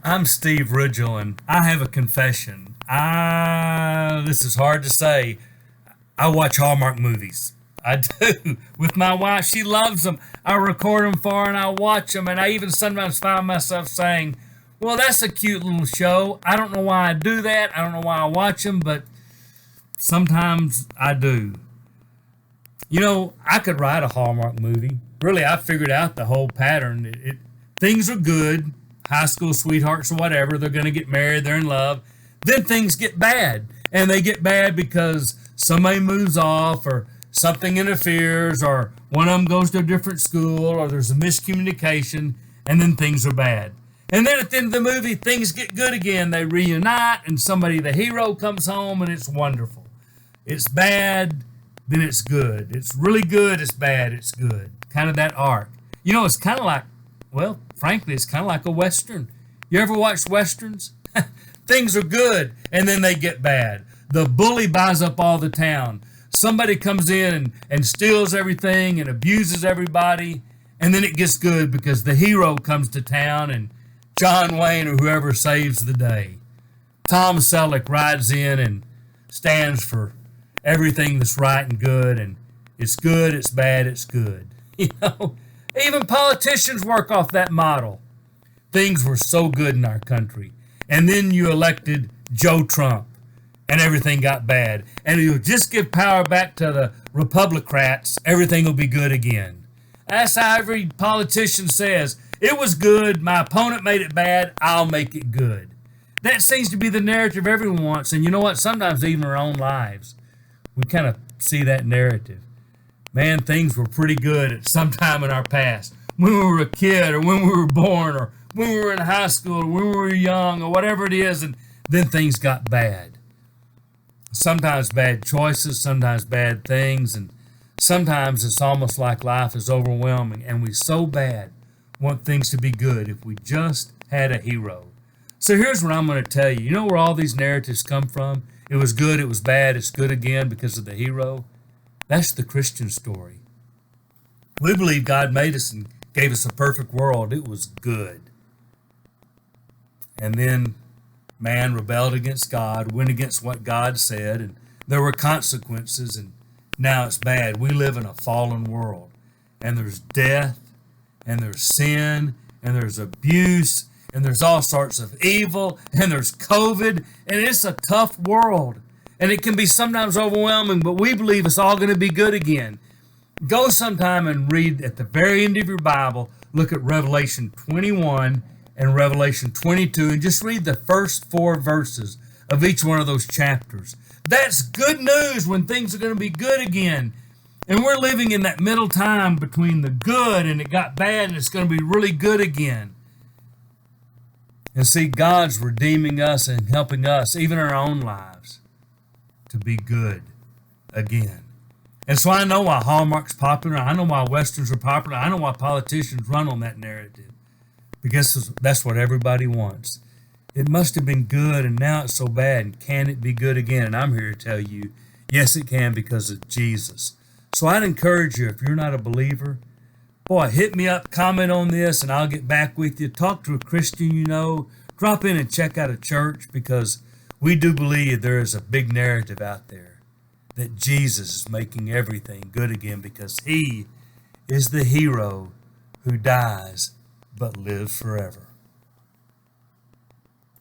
I'm Steve Ridgel, and I have a confession. This is hard to say. I watch Hallmark movies. I do. With my wife, she loves them. I record them for her and I watch them, and I even sometimes find myself saying, well, that's a cute little show. I don't know why I do that. I don't know why I watch them, but sometimes I do. You know, I could write a Hallmark movie. Really, I figured out the whole pattern. Things are good, high school sweethearts or whatever. They're going to get married. They're in love. Then things get bad, and they get bad because somebody moves off, or something interferes, or one of them goes to a different school, or there's a miscommunication, and then things are bad. And then at the end of the movie, things get good again. They reunite, and the hero comes home, and it's wonderful. It's bad, then it's good. It's really good, it's bad, it's good. Kind of that arc. You know, it's kind of like, well, frankly, it's kind of like a Western. You ever watch Westerns? Things are good, and then they get bad. The bully buys up all the town. Somebody comes in and steals everything and abuses everybody, and then it gets good because the hero comes to town and John Wayne or whoever saves the day. Tom Selleck rides in and stands for everything that's right and good, and it's good, it's bad, it's good. You know, even politicians work off that model. Things were so good in our country. And then you elected Joe Trump, and everything got bad. And if you just give power back to the Republicrats, everything will be good again. That's how every politician says. It was good, my opponent made it bad, I'll make it good. That seems to be the narrative everyone wants. And you know what? Sometimes even our own lives, we kind of see that narrative. Man, things were pretty good at some time in our past. When we were a kid, or when we were born, or when we were in high school, or when we were young, or whatever it is, and then things got bad. Sometimes bad choices, sometimes bad things, and sometimes it's almost like life is overwhelming, and we so bad want things to be good if we just had a hero. So here's what I'm going to tell you. You know where all these narratives come from? It was good, it was bad, it's good again because of the hero. That's the Christian story. We believe God made us and gave us a perfect world. It was good. And then man rebelled against God, went against what God said, and there were consequences, and now it's bad. We live in a fallen world, and there's death, and there's sin, and there's abuse, and there's all sorts of evil, and there's COVID, and it's a tough world, and it can be sometimes overwhelming, but we believe it's all going to be good again. Go sometime and read at the very end of your Bible, look at Revelation 21 and Revelation 22, and just read the first 4 verses of each one of those chapters. That's good news when things are going to be good again. And we're living in that middle time between the good and it got bad and it's going to be really good again. And see, God's redeeming us and helping us, even our own lives, to be good again. And so I know why Hallmark's popular. I know why Westerns are popular. I know why politicians run on that narrative. Because that's what everybody wants. It must have been good and now it's so bad. And can it be good again? And I'm here to tell you, yes, it can because of Jesus. So I'd encourage you, if you're not a believer, boy, hit me up, comment on this, and I'll get back with you. Talk to a Christian you know. Drop in and check out a church, because we do believe there is a big narrative out there that Jesus is making everything good again, because he is the hero who dies but lives forever.